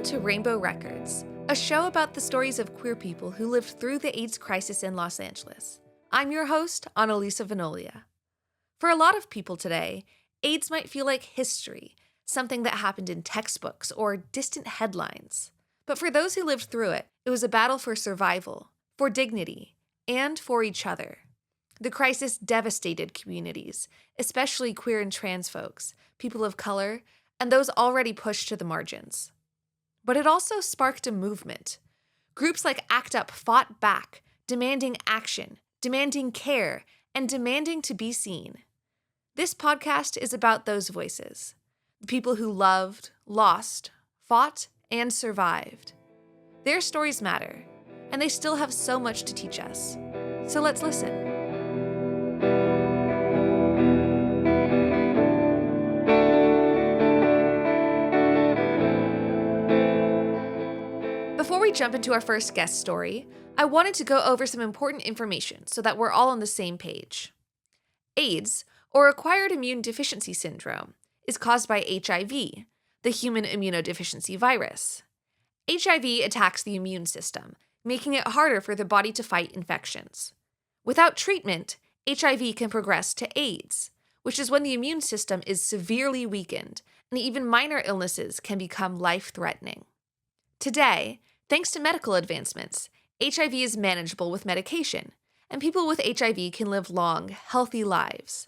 to Rainbow Records, a show about the stories of queer people who lived through the AIDS crisis in Los Angeles. I'm your host, Analisa Venolia. For a lot of people today, AIDS might feel like history, something that happened in textbooks or distant headlines. But for those who lived through it, it was a battle for survival, for dignity, and for each other. The crisis devastated communities, especially queer and trans folks, people of color, and those already pushed to the margins. But it also sparked a movement. Groups like ACT UP fought back, demanding action, demanding care, and demanding to be seen. This podcast is about those voices, the people who loved, lost, fought, and survived. Their stories matter, and they still have so much to teach us. So let's listen. Before we jump into our first guest story, I wanted to go over some important information so that we're all on the same page. AIDS, or Acquired Immune Deficiency Syndrome, is caused by HIV, the human immunodeficiency virus. HIV attacks the immune system, making it harder for the body to fight infections. Without treatment, HIV can progress to AIDS, which is when the immune system is severely weakened, and even minor illnesses can become life-threatening. Today, thanks to medical advancements, HIV is manageable with medication, and people with HIV can live long, healthy lives.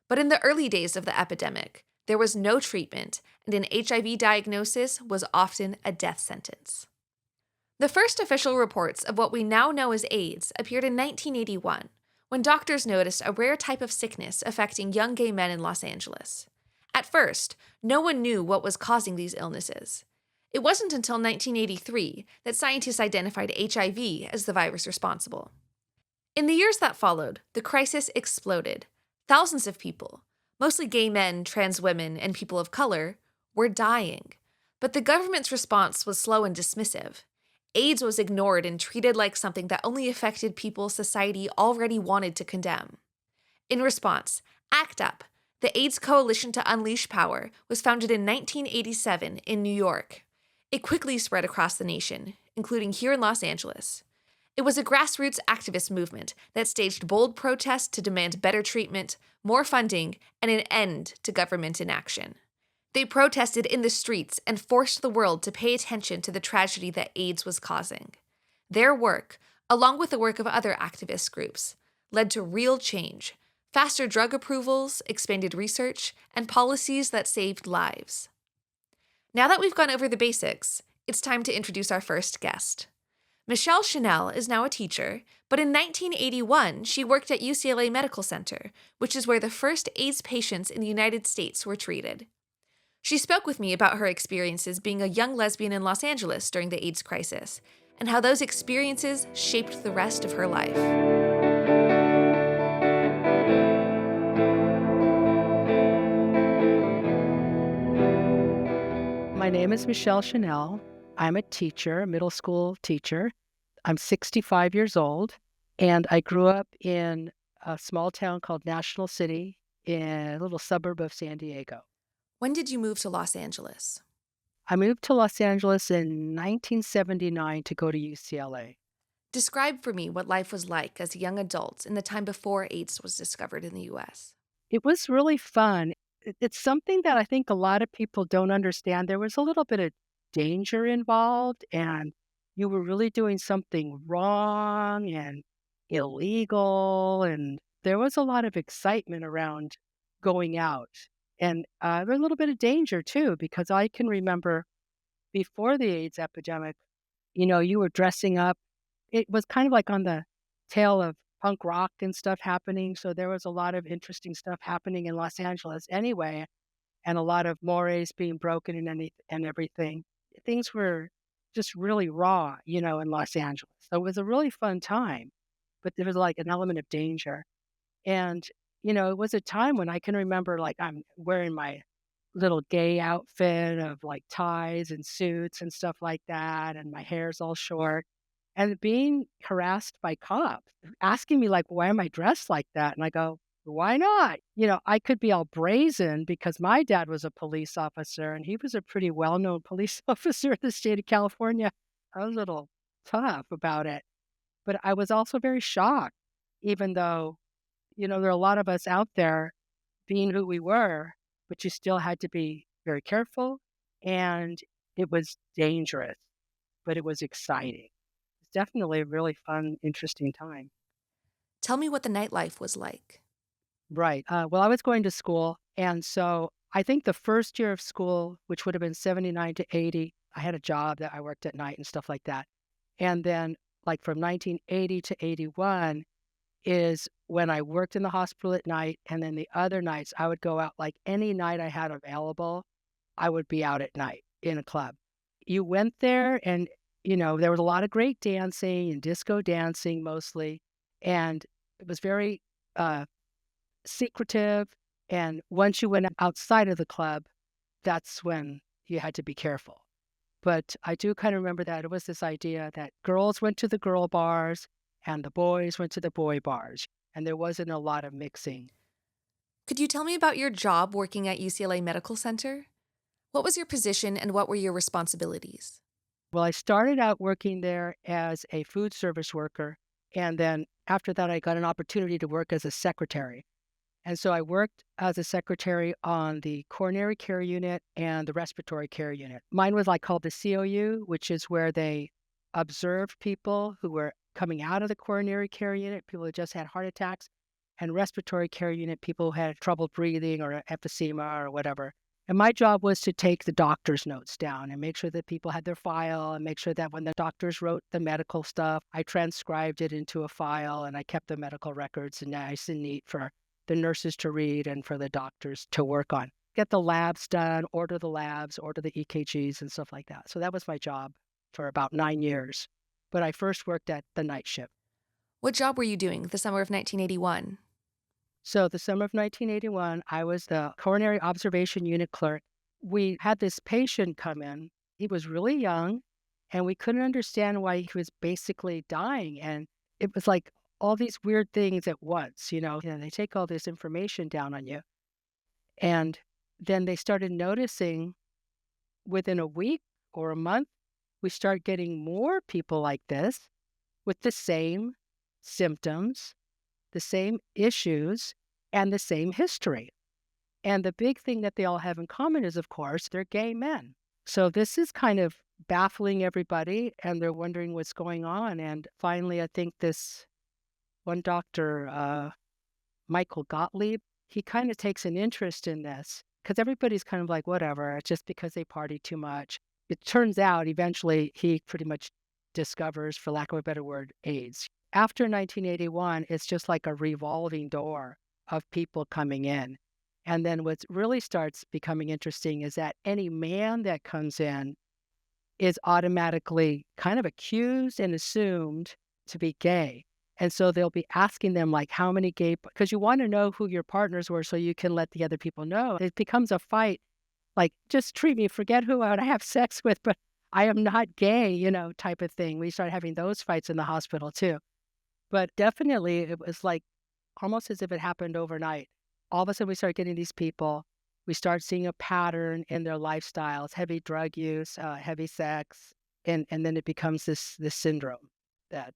But in the early days of the epidemic, there was no treatment, and an HIV diagnosis was often a death sentence. The first official reports of what we now know as AIDS appeared in 1981, when doctors noticed a rare type of sickness affecting young gay men in Los Angeles. At first, no one knew what was causing these illnesses. It wasn't until 1983 that scientists identified HIV as the virus responsible. In the years that followed, the crisis exploded. Thousands of people, mostly gay men, trans women, and people of color, were dying. But the government's response was slow and dismissive. AIDS was ignored and treated like something that only affected people society already wanted to condemn. In response, ACT UP, the AIDS Coalition to Unleash Power, was founded in 1987 in New York. It quickly spread across the nation, including here in Los Angeles. It was a grassroots activist movement that staged bold protests to demand better treatment, more funding, and an end to government inaction. They protested in the streets and forced the world to pay attention to the tragedy that AIDS was causing. Their work, along with the work of other activist groups, led to real change, faster drug approvals, expanded research, and policies that saved lives. Now that we've gone over the basics, it's time to introduce our first guest. Michel Chenelle is now a teacher, but in 1981, she worked at UCLA Medical Center, which is where the first AIDS patients in the United States were treated. She spoke with me about her experiences being a young lesbian in Los Angeles during the AIDS crisis, and how those experiences shaped the rest of her life. My name is Michel Chenelle. I'm a teacher, a middle school teacher. I'm 65 years old, and I grew up in a small town called National City in a little suburb of San Diego. When did you move to Los Angeles? I moved to Los Angeles in 1979 to go to UCLA. Describe for me what life was like as a young adult in the time before AIDS was discovered in the U.S. It was really fun. It's something that I think a lot of people don't understand. There was a little bit of danger involved, and you were really doing something wrong and illegal, and there was a lot of excitement around going out. And there was a little bit of danger, too, because I can remember before the AIDS epidemic, you were dressing up. It was kind of like on the tail of punk rock and stuff happening. So there was a lot of interesting stuff happening in Los Angeles anyway, and a lot of mores being broken and everything. Things were just really raw, in Los Angeles. So it was a really fun time, but there was like an element of danger. And, it was a time when I can remember like I'm wearing my little gay outfit of like ties and suits and stuff like that, and my hair's all short, and being harassed by cops asking me like, why am I dressed like that? And I go, Why not? I could be all brazen because my dad was a police officer and he was a pretty well-known police officer in the state of California. I was a little tough about it, but I was also very shocked, even though, there are a lot of us out there being who we were, but you still had to be very careful and it was dangerous, but it was exciting. It's definitely a really fun, interesting time. Tell me what the nightlife was like. Right. Well, I was going to school. And so I think the first year of school, which would have been 79 to 80, I had a job that I worked at night and stuff like that. And then, like from 1980 to 81, is when I worked in the hospital at night. And then the other nights, I would go out like any night I had available, I would be out at night in a club. You went there, and, there was a lot of great dancing and disco dancing mostly. And it was very, uh, secretive, and once you went outside of the club, that's when you had to be careful. But I do kind of remember that it was this idea that girls went to the girl bars and the boys went to the boy bars, and there wasn't a lot of mixing. Could you tell me about your job working at UCLA Medical Center? What was your position and what were your responsibilities? Well, I started out working there as a food service worker, and then after that, I got an opportunity to work as a secretary. And so I worked as a secretary on the coronary care unit and the respiratory care unit. Mine was like called the COU, which is where they observed people who were coming out of the coronary care unit, people who just had heart attacks, and respiratory care unit, people who had trouble breathing or emphysema or whatever. And my job was to take the doctor's notes down and make sure that people had their file and make sure that when the doctors wrote the medical stuff, I transcribed it into a file and I kept the medical records nice and neat for the nurses to read and for the doctors to work on. Get the labs done, order the labs, order the EKGs and stuff like that. So that was my job for about 9 years. But I first worked at the night shift. What job were you doing the summer of 1981? So the summer of 1981, I was the coronary observation unit clerk. We had this patient come in. He was really young, and we couldn't understand why he was basically dying. And it was like all these weird things at once, they take all this information down on you. And then they started noticing within a week or a month, we start getting more people like this with the same symptoms, the same issues, and the same history. And the big thing that they all have in common is, of course, they're gay men. So this is kind of baffling everybody, and they're wondering what's going on. And finally, I think this one doctor, Michael Gottlieb, he kind of takes an interest in this because everybody's kind of like, whatever, it's just because they party too much. It turns out eventually he pretty much discovers, for lack of a better word, AIDS. After 1981, it's just like a revolving door of people coming in. And then what really starts becoming interesting is that any man that comes in is automatically kind of accused and assumed to be gay. And so they'll be asking them, like, how many gay, because you want to know who your partners were so you can let the other people know. It becomes a fight, like, just treat me, forget who I would have sex with, but I am not gay, type of thing. We started having those fights in the hospital too. But definitely it was like almost as if it happened overnight. All of a sudden we start getting these people. We start seeing a pattern in their lifestyles, heavy drug use, heavy sex, and then it becomes this syndrome that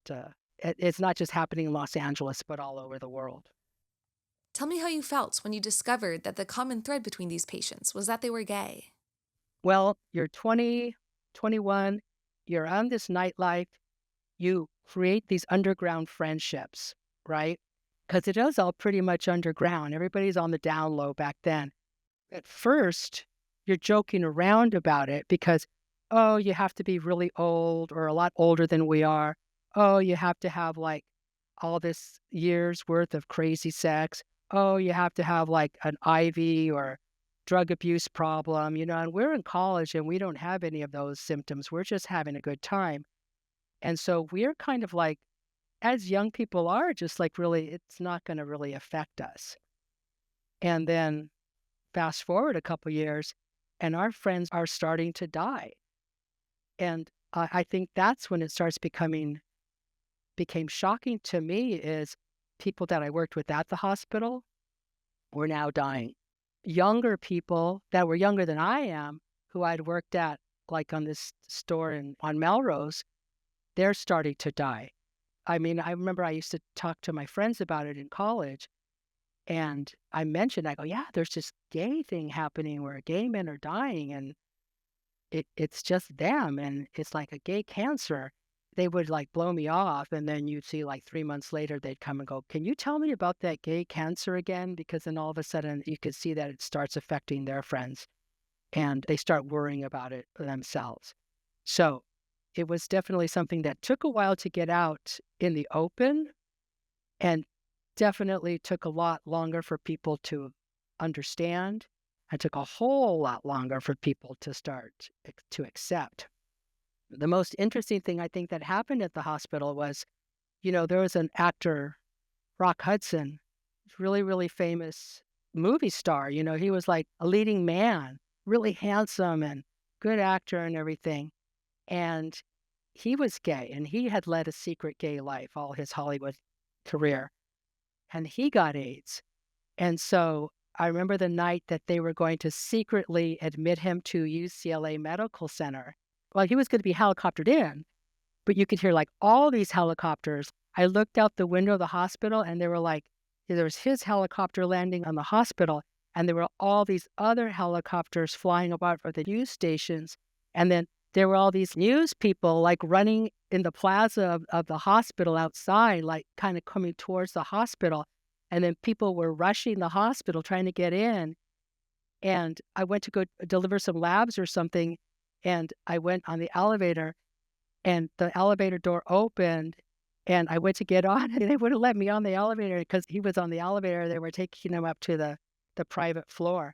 it's not just happening in Los Angeles, but all over the world. Tell me how you felt when you discovered that the common thread between these patients was that they were gay. Well, you're 20, 21, you're on this nightlife, you create these underground friendships, right? Because it is all pretty much underground. Everybody's on the down low back then. At first, you're joking around about it because, oh, you have to be really old or a lot older than we are. Oh, you have to have like all this years worth of crazy sex. Oh, you have to have like an IV or drug abuse problem, and we're in college and we don't have any of those symptoms. We're just having a good time. And so we're kind of like, as young people are, just like really, it's not going to really affect us. And then fast forward a couple years, and our friends are starting to die. And I think that's when it starts became shocking to me is people that I worked with at the hospital were now dying. Younger people that were younger than I am, who I'd worked at, like on this store on Melrose, they're starting to die. I mean, I remember I used to talk to my friends about it in college, and I go, yeah, there's this gay thing happening where gay men are dying, and it's just them, and it's like a gay cancer. They would like blow me off, and then you'd see like 3 months later they'd come and go, can you tell me about that gay cancer again? Because then all of a sudden you could see that it starts affecting their friends, and they start worrying about it themselves. So it was definitely something that took a while to get out in the open, and definitely took a lot longer for people to understand, and took a whole lot longer for people to start to accept. The most interesting thing I think that happened at the hospital was, there was an actor, Rock Hudson, really, really famous movie star. He was like a leading man, really handsome and good actor and everything. And he was gay, and he had led a secret gay life all his Hollywood career, and he got AIDS. And so I remember the night that they were going to secretly admit him to UCLA Medical Center. Well, he was going to be helicoptered in, but you could hear like all these helicopters. I looked out the window of the hospital, and they were like, there was his helicopter landing on the hospital, and there were all these other helicopters flying about for the news stations. And then there were all these news people like running in the plaza of the hospital outside, like kind of coming towards the hospital. And then people were rushing the hospital trying to get in. And I went to go deliver some labs or something. And I went on the elevator, and the elevator door opened, and I went to get on, and they wouldn't let me on the elevator because he was on the elevator. They were taking him up to the private floor.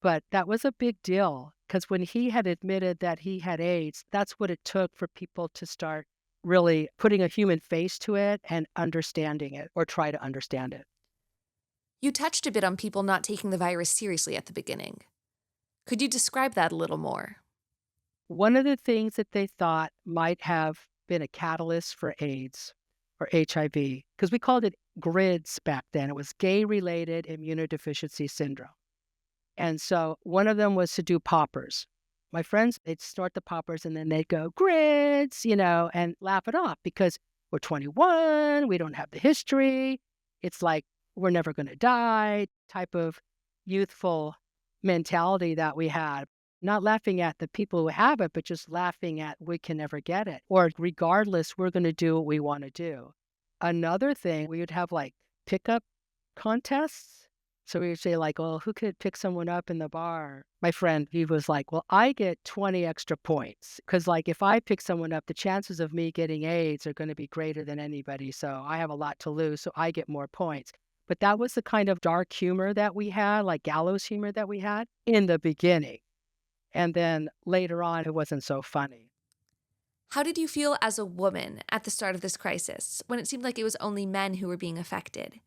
But that was a big deal, because when he had admitted that he had AIDS, that's what it took for people to start really putting a human face to it and understanding it, or try to understand it. You touched a bit on people not taking the virus seriously at the beginning. Could you describe that a little more? One of the things that they thought might have been a catalyst for AIDS or HIV, because we called it GRIDS back then. It was gay-related immunodeficiency syndrome. And so one of them was to do poppers. My friends, they'd start the poppers, and then they'd go, GRIDS, and laugh it off because we're 21, we don't have the history. It's like we're never going to die type of youthful mentality that we had. Not laughing at the people who have it, but just laughing at we can never get it. Or regardless, we're going to do what we want to do. Another thing, we would have like pickup contests. So we would say like, well, who could pick someone up in the bar? My friend, he was like, well, I get 20 extra points. Because like if I pick someone up, the chances of me getting AIDS are going to be greater than anybody. So I have a lot to lose. So I get more points. But that was the kind of dark humor that we had, like gallows humor that we had in the beginning. And then later on, it wasn't so funny. How did you feel as a woman at the start of this crisis, when it seemed like it was only men who were being affected?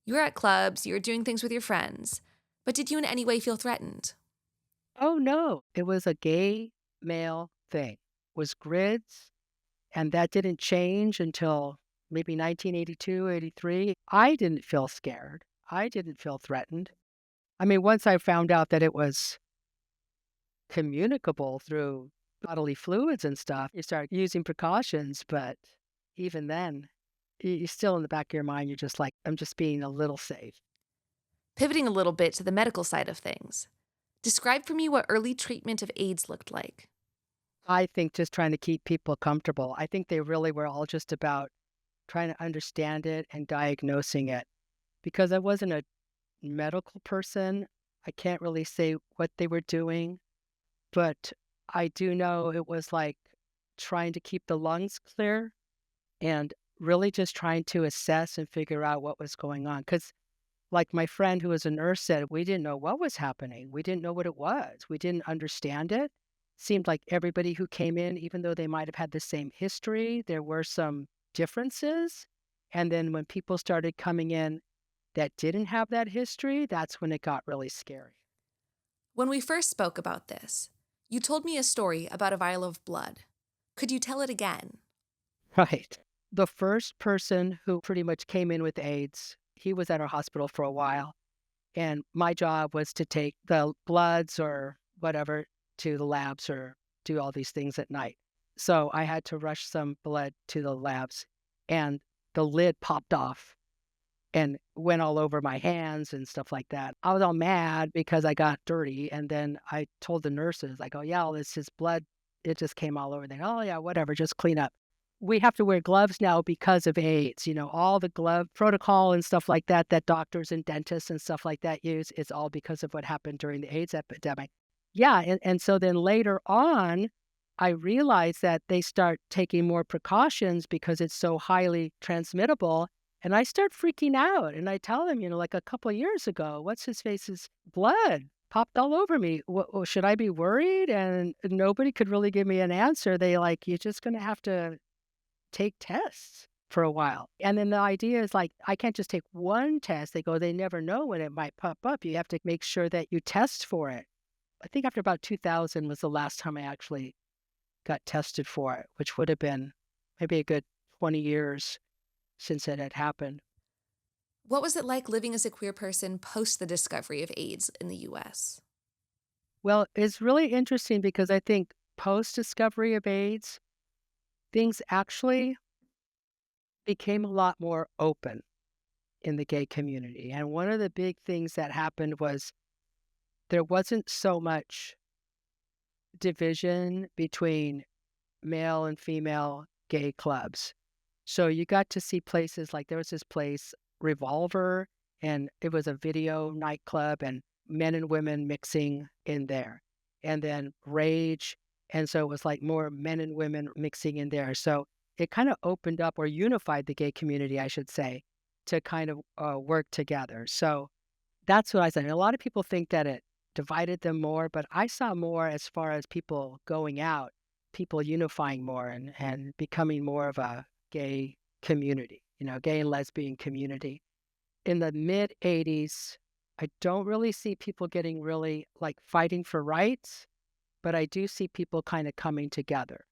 You were at clubs, you were doing things with your friends, but did you in any way feel threatened? Oh, no. It was a gay male thing. It was grids, and that didn't change until maybe 1982, 83. I didn't feel scared. I didn't feel threatened. I mean, once I found out that it was communicable through bodily fluids and stuff, you start using precautions, but even then, you still in the back of your mind, you're just like, I'm just being a little safe. Pivoting a little bit to the medical side of things, describe for me what early treatment of AIDS looked like. I think just trying to keep people comfortable. I think they really were all just about trying to understand it and diagnosing it. Because I wasn't a medical person, I can't really say what they were doing, but I do know it was like trying to keep the lungs clear, and really just trying to assess and figure out what was going on. Because, like my friend who was a nurse said, we didn't know what was happening. We didn't know what it was. We didn't understand it. Seemed like everybody who came in, even though they might have had the same history, there were some differences. And then when people started coming in that didn't have that history, that's when it got really scary. When we first spoke about this, you told me a story about a vial of blood. Could you tell it again? Right. The first person who pretty much came in with AIDS, he was at our hospital for a while. And my job was to take the bloods or whatever to the labs or do all these things at night. So I had to rush some blood to the labs, and the lid popped off and went all over my hands and stuff like that. I was all mad because I got dirty. And then I told the nurses, I go, yeah, all this is blood. It just came all over there. Oh, yeah, whatever, just clean up. We have to wear gloves now because of AIDS. All the glove protocol and stuff like that, that doctors and dentists and stuff like that use, it's all because of what happened during the AIDS epidemic. Yeah. And so then later on, I realized that they start taking more precautions because it's so highly transmittable. And I start freaking out, and I tell him, like a couple of years ago, what's his face's blood popped all over me. Should I be worried? And nobody could really give me an answer. They like, you're just going to have to take tests for a while. And then the idea is like, I can't just take one test. They go, they never know when it might pop up. You have to make sure that you test for it. I think after about 2000 was the last time I actually got tested for it, which would have been maybe a good 20 years since it had happened. What was it like living as a queer person post the discovery of AIDS in the US? Well, it's really interesting because I think post discovery of AIDS, things actually became a lot more open in the gay community. And one of the big things that happened was there wasn't so much division between male and female gay clubs. So you got to see places like there was this place, Revolver, and it was a video nightclub and men and women mixing in there. And then Rage. And so it was like more men and women mixing in there. So it kind of opened up or unified the gay community, I should say, to kind of work together. So that's what I said. And a lot of people think that it divided them more, but I saw more as far as people going out, people unifying more and becoming more of a gay community, gay and lesbian community. In the mid 80s, I don't really see people getting really like fighting for rights, but I do see people kind of coming together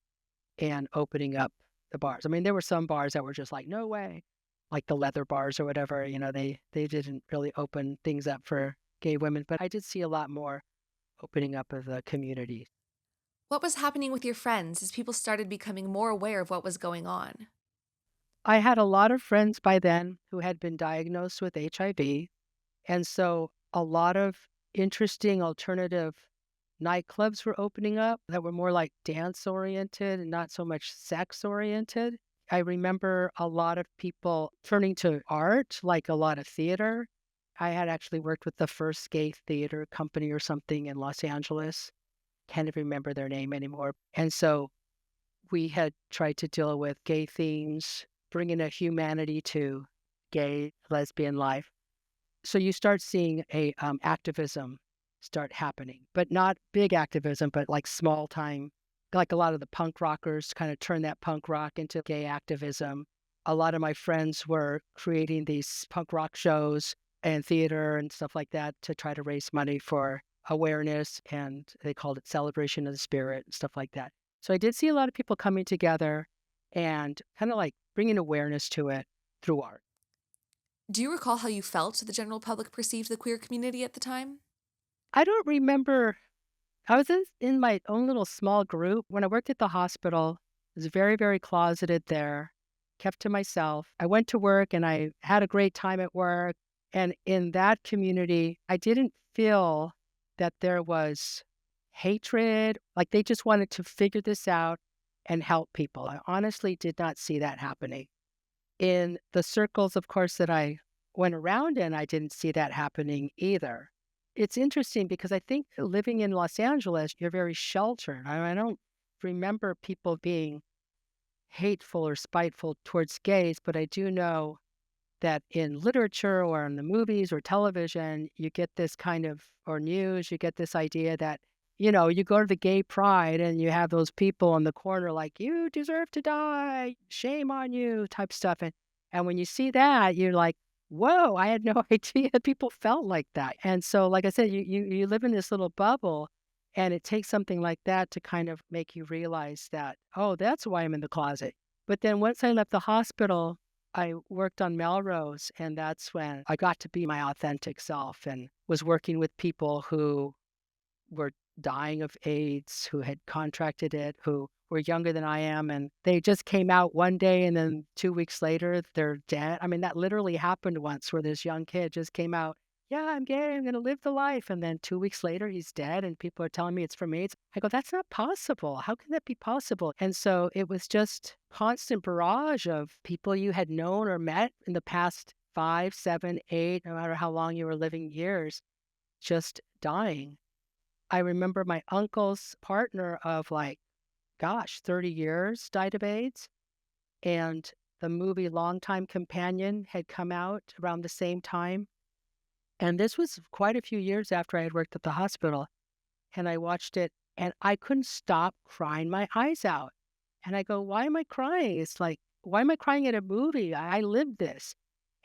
and opening up the bars. I mean, there were some bars that were just like, no way, like the leather bars or whatever, they didn't really open things up for gay women, but I did see a lot more opening up of the community. What was happening with your friends as people started becoming more aware of what was going on? I had a lot of friends by then who had been diagnosed with HIV. And so a lot of interesting alternative nightclubs were opening up that were more like dance oriented and not so much sex oriented. I remember a lot of people turning to art, like a lot of theater. I had actually worked with the first gay theater company or something in Los Angeles. Can't even remember their name anymore. And so we had tried to deal with gay themes, bringing a humanity to gay, lesbian life. So you start seeing a activism start happening, but not big activism, but like small time, like a lot of the punk rockers kind of turned that punk rock into gay activism. A lot of my friends were creating these punk rock shows and theater and stuff like that to try to raise money for awareness, and they called it Celebration of the Spirit and stuff like that. So I did see a lot of people coming together and kind of like bringing awareness to it through art. Do you recall how you felt the general public perceived the queer community at the time? I don't remember. I was in my own little small group. When I worked at the hospital, I was very, very closeted there, kept to myself. I went to work and I had a great time at work. And in that community, I didn't feel that there was hatred, like they just wanted to figure this out and help people. I honestly did not see that happening. In the circles, of course, that I went around in, I didn't see that happening either. It's interesting because I think living in Los Angeles, you're very sheltered. I don't remember people being hateful or spiteful towards gays, but I do know that in literature or in the movies or television, you get this kind of, or news, you get this idea that, you go to the gay pride and you have those people in the corner like, you deserve to die, shame on you type stuff. And when you see that, you're like, whoa, I had no idea people felt like that. And so, like I said, you live in this little bubble, and it takes something like that to kind of make you realize that, oh, that's why I'm in the closet. But then once I left the hospital, I worked on Melrose, and that's when I got to be my authentic self and was working with people who were dying of AIDS, who had contracted it, who were younger than I am, and they just came out one day and then 2 weeks later, they're dead. I mean, that literally happened once where this young kid just came out, "Yeah, I'm gay, I'm gonna live the life," and then 2 weeks later, he's dead, and people are telling me it's from AIDS. I go, "That's not possible. How can that be possible?" And so it was just constant barrage of people you had known or met in the past 5, 7, 8, no matter how long you were living years, just dying. I remember my uncle's partner of like, gosh, 30 years died of AIDS. And the movie Longtime Companion had come out around the same time. And this was quite a few years after I had worked at the hospital. And I watched it and I couldn't stop crying my eyes out. And I go, why am I crying? It's like, why am I crying at a movie? I lived this.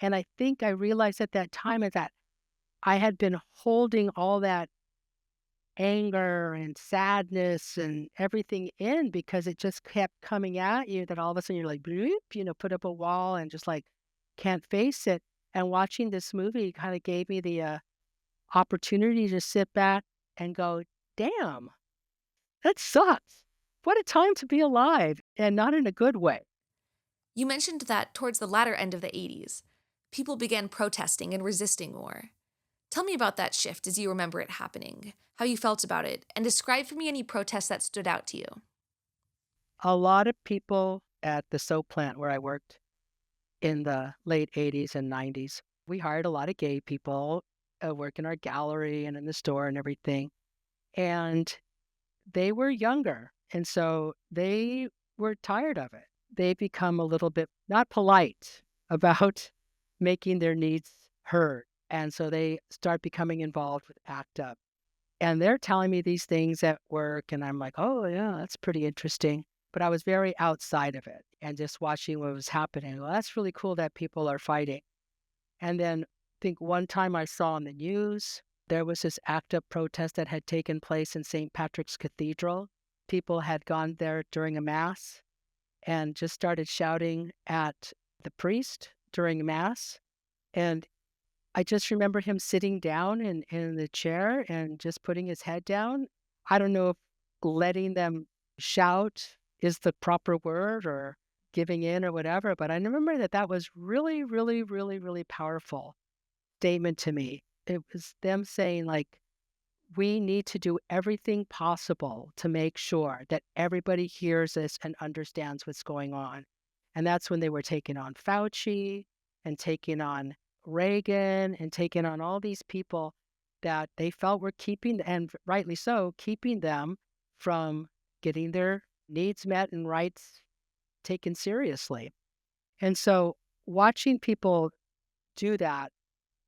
And I think I realized at that time that I had been holding all that anger and sadness and everything in because it just kept coming at you that all of a sudden you're like, bloop, put up a wall and just like can't face it. And watching this movie kind of gave me the opportunity to sit back and go, damn, that sucks. What a time to be alive and not in a good way. You mentioned that towards the latter end of the 80s, people began protesting and resisting more. Tell me about that shift as you remember it happening, how you felt about it, and describe for me any protests that stood out to you. A lot of people at the soap plant where I worked in the late 80s and 90s, we hired a lot of gay people work in our gallery and in the store and everything. And they were younger. And so they were tired of it. They become a little bit not polite about making their needs heard. And so they start becoming involved with ACT UP. And they're telling me these things at work. And I'm like, oh, yeah, that's pretty interesting. But I was very outside of it and just watching what was happening. Well, that's really cool that people are fighting. And then I think one time I saw on the news, there was this ACT UP protest that had taken place in St. Patrick's Cathedral. People had gone there during a mass and just started shouting at the priest during mass. And I just remember him sitting down in the chair and just putting his head down. I don't know if letting them shout is the proper word or giving in or whatever, but I remember that that was really, really, really, really powerful statement to me. It was them saying, like, we need to do everything possible to make sure that everybody hears this and understands what's going on. And that's when they were taking on Fauci and taking on Reagan and taking on all these people that they felt were keeping, and rightly so, keeping them from getting their needs met and rights taken seriously. And so watching people do that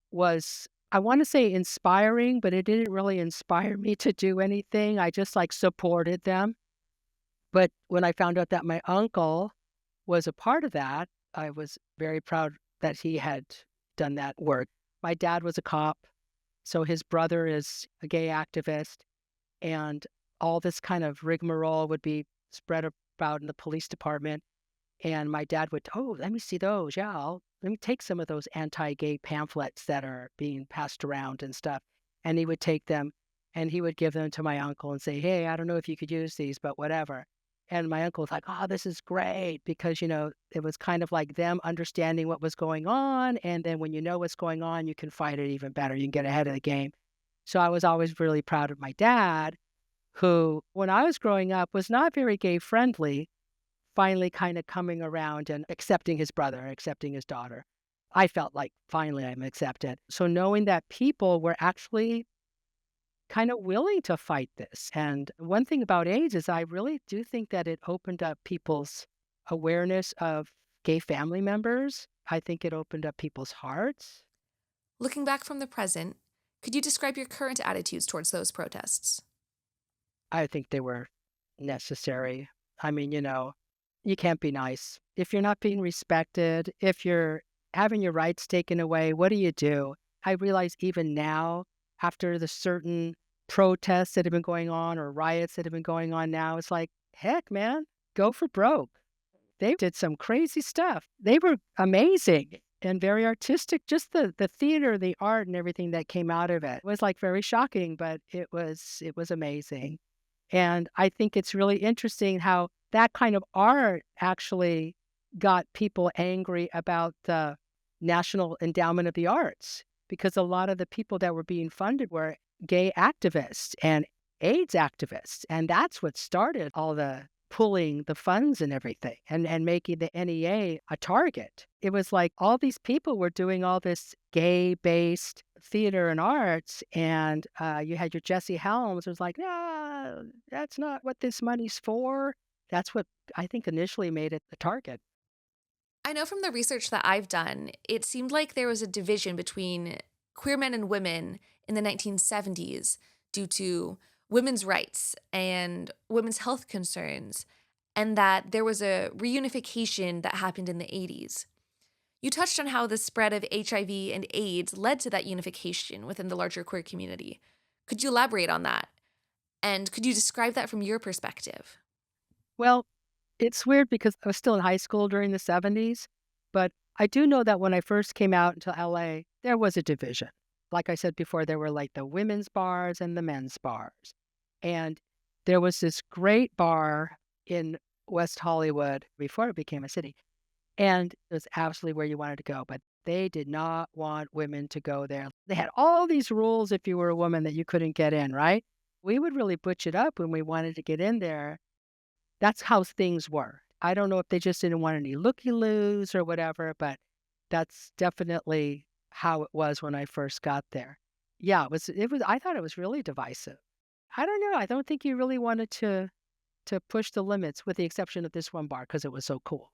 was, I want to say inspiring, but it didn't really inspire me to do anything. I just like supported them. But when I found out that my uncle was a part of that, I was very proud that he had done that work. My dad was a cop, so his brother is a gay activist, and all this kind of rigmarole would be spread about in the police department. And my dad would, oh, let me see those. Yeah, let me take some of those anti-gay pamphlets that are being passed around and stuff. And he would take them and he would give them to my uncle and say, hey, I don't know if you could use these, but whatever. And my uncle was like, oh, this is great because, it was kind of like them understanding what was going on. And then when you know what's going on, you can fight it even better. You can get ahead of the game. So I was always really proud of my dad, who, when I was growing up, was not very gay friendly, finally kind of coming around and accepting his brother, accepting his daughter. I felt like finally I'm accepted. So knowing that people were actually kind of willing to fight this. And one thing about AIDS is I really do think that it opened up people's awareness of gay family members. I think it opened up people's hearts. Looking back from the present, could you describe your current attitudes towards those protests? I think they were necessary. I mean, you can't be nice. If you're not being respected, if you're having your rights taken away, what do you do? I realize even now, after the certain protests that have been going on or riots that have been going on now, it's like, heck, man, go for broke. They did some crazy stuff. They were amazing and very artistic. Just the theater, the art, and everything that came out of it was like very shocking, but it was amazing. And I think it's really interesting how that kind of art actually got people angry about the National Endowment of the Arts because a lot of the people that were being funded were gay activists and AIDS activists. And that's what started all the pulling the funds and everything and making the NEA a target. It was like all these people were doing all this gay-based theater and arts, and you had your Jesse Helms who was like, "No, that's not what this money's for." That's what I think initially made it the target. I know from the research that I've done, it seemed like there was a division between queer men and women in the 1970s due to women's rights and women's health concerns, and that there was a reunification that happened in the 80s. You touched on how the spread of HIV and AIDS led to that unification within the larger queer community. Could you elaborate on that? And could you describe that from your perspective? Well, it's weird because I was still in high school during the '70s, but I do know that when I first came out into LA, there was a division. Like I said before, there were like the women's bars and the men's bars. And there was this great bar in West Hollywood before it became a city. And it was absolutely where you wanted to go, but they did not want women to go there. They had all these rules if you were a woman that you couldn't get in, right? We would really butch it up when we wanted to get in there. That's how things were. I don't know if they just didn't want any looky-loos or whatever, but that's definitely how it was when I first got there. Yeah, it was I thought it was really divisive. I don't know, I don't think you really wanted to push the limits with the exception of this one bar because it was so cool.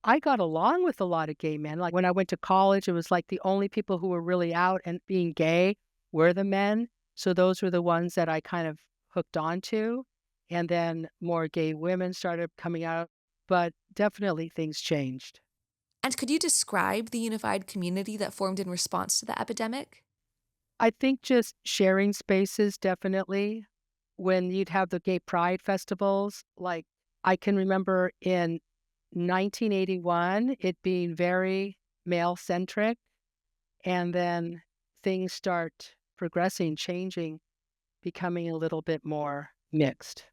I got along with a lot of gay men. Like when I went to college, it was like the only people who were really out and being gay were the men. So those were the ones that I kind of hooked onto. And then more gay women started coming out. But definitely things changed. And could you describe the unified community that formed in response to the epidemic? I think just sharing spaces, definitely. When you'd have the gay pride festivals, like I can remember in 1981, it being very male centric. And then things start progressing, changing, becoming a little bit more mixed.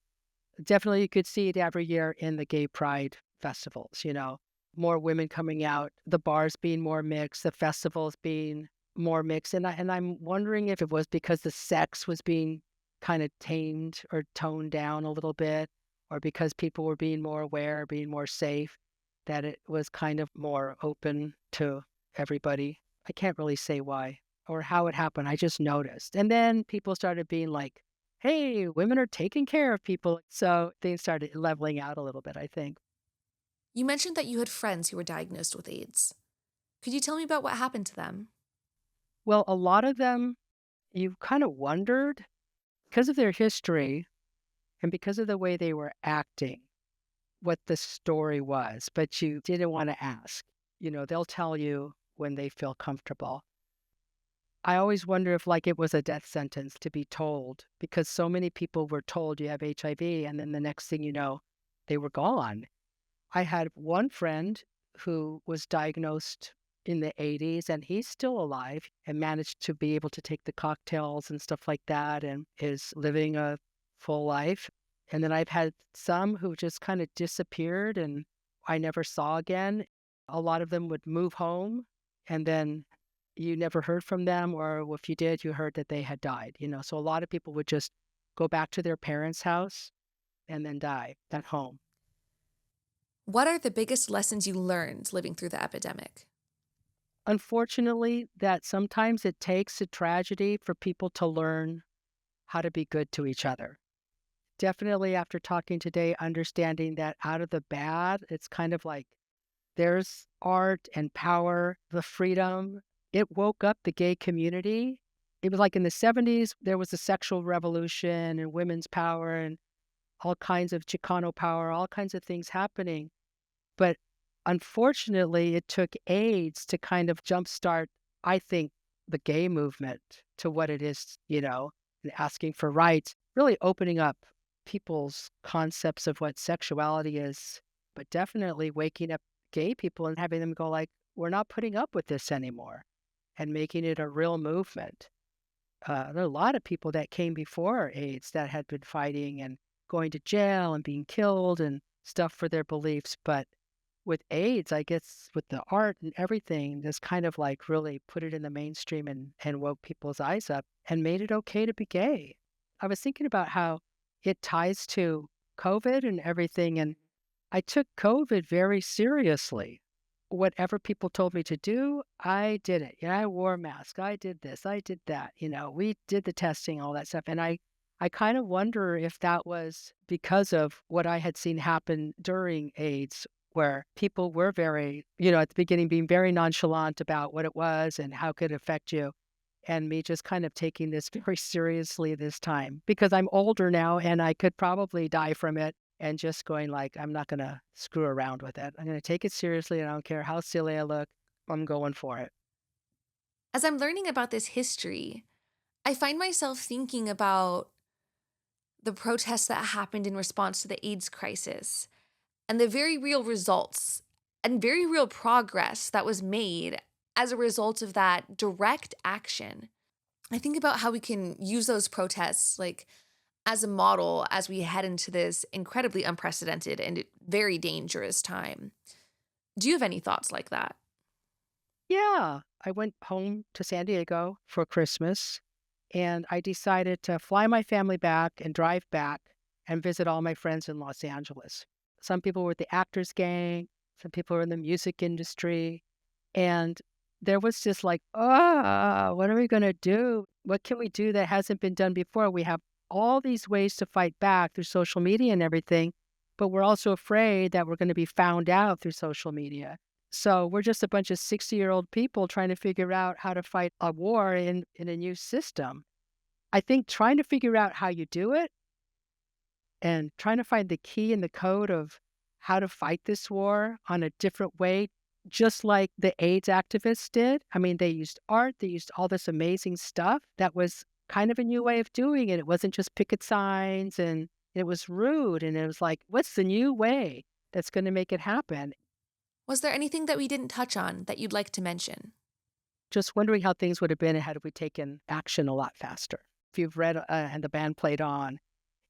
Definitely, you could see it every year in the gay pride festivals, more women coming out, the bars being more mixed, the festivals being more mixed. And I'm wondering if it was because the sex was being kind of tamed or toned down a little bit, or because people were being more aware, being more safe, that it was kind of more open to everybody. I can't really say why or how it happened. I just noticed. And then people started being like, hey, women are taking care of people. So things started leveling out a little bit, I think. You mentioned that you had friends who were diagnosed with AIDS. Could you tell me about what happened to them? Well, a lot of them, you kind of wondered because of their history and because of the way they were acting, what the story was, but you didn't want to ask. They'll tell you when they feel comfortable. I always wonder if like it was a death sentence to be told because so many people were told you have HIV and then the next thing you know, they were gone. I had one friend who was diagnosed in the '80s and he's still alive and managed to be able to take the cocktails and stuff like that and is living a full life. And then I've had some who just kind of disappeared and I never saw again. A lot of them would move home and then you never heard from them, or if you did, you heard that they had died. So a lot of people would just go back to their parents' house and then die at home. What are the biggest lessons you learned living through the epidemic? Unfortunately, that sometimes it takes a tragedy for people to learn how to be good to each other. Definitely after talking today, understanding that out of the bad, it's kind of like there's art and power, the freedom. It woke up the gay community. It was like in the '70s, there was a sexual revolution and women's power and all kinds of Chicano power, all kinds of things happening. But unfortunately, it took AIDS to kind of jumpstart, I think, the gay movement to what it is, and asking for rights, really opening up people's concepts of what sexuality is but definitely waking up gay people and having them go like, we're not putting up with this anymore, and making it a real movement. There are a lot of people that came before AIDS that had been fighting and going to jail and being killed and stuff for their beliefs. But with AIDS, I guess with the art and everything, this kind of like really put it in the mainstream and woke people's eyes up and made it okay to be gay. I was thinking about how it ties to COVID and everything. And I took COVID very seriously. Whatever people told me to do, I did it. Yeah, I wore a mask. I did this. I did that. We did the testing, all that stuff. And I kind of wonder if that was because of what I had seen happen during AIDS, where people were very, at the beginning being very nonchalant about what it was and how it could affect you. And me just kind of taking this very seriously this time because I'm older now and I could probably die from it and just going like, I'm not going to screw around with it. I'm going to take it seriously. And I don't care how silly I look. I'm going for it. As I'm learning about this history, I find myself thinking about the protests that happened in response to the AIDS crisis and the very real results and very real progress that was made as a result of that direct action. I think about how we can use those protests as a model as we head into this incredibly unprecedented and very dangerous time. Do you have any thoughts like that? Yeah. I went home to San Diego for Christmas and I decided to fly my family back and drive back and visit all my friends in Los Angeles. Some people were with the Actors Gang, some people were in the music industry, and there was just like, what are we going to do? What can we do that hasn't been done before? We have all these ways to fight back through social media and everything, but we're also afraid that we're going to be found out through social media. So we're just a bunch of 60-year-old people trying to figure out how to fight a war in a new system. I think trying to figure out how you do it and trying to find the key and the code of how to fight this war on a different way, just like the AIDS activists did. I mean, they used art, they used all this amazing stuff that was kind of a new way of doing it. It wasn't just picket signs and it was rude. And it was like, what's the new way that's going to make it happen? Was there anything that we didn't touch on that you'd like to mention? Just wondering how things would have been had we taken action a lot faster. If you've read and the band played on,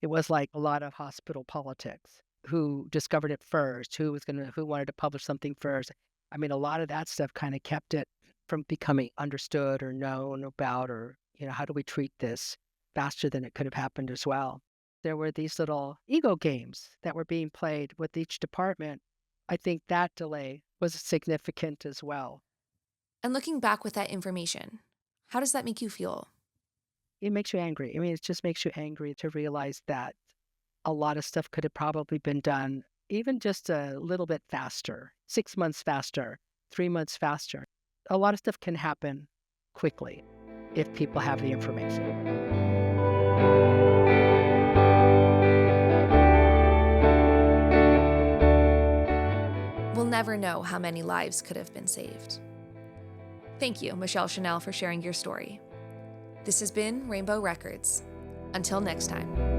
it was like a lot of hospital politics. Who discovered it first? Who wanted to publish something first? I mean, a lot of that stuff kind of kept it from becoming understood or known about, or how do we treat this faster than it could have happened as well. There were these little ego games that were being played with each department. I think that delay was significant as well. And looking back with that information, how does that make you feel? It makes you angry. I mean, it just makes you angry to realize that a lot of stuff could have probably been done even just a little bit faster, 6 months faster, 3 months faster. A lot of stuff can happen quickly if people have the information. We'll never know how many lives could have been saved. Thank you, Michel Chenelle, for sharing your story. This has been Rainbow Records. Until next time.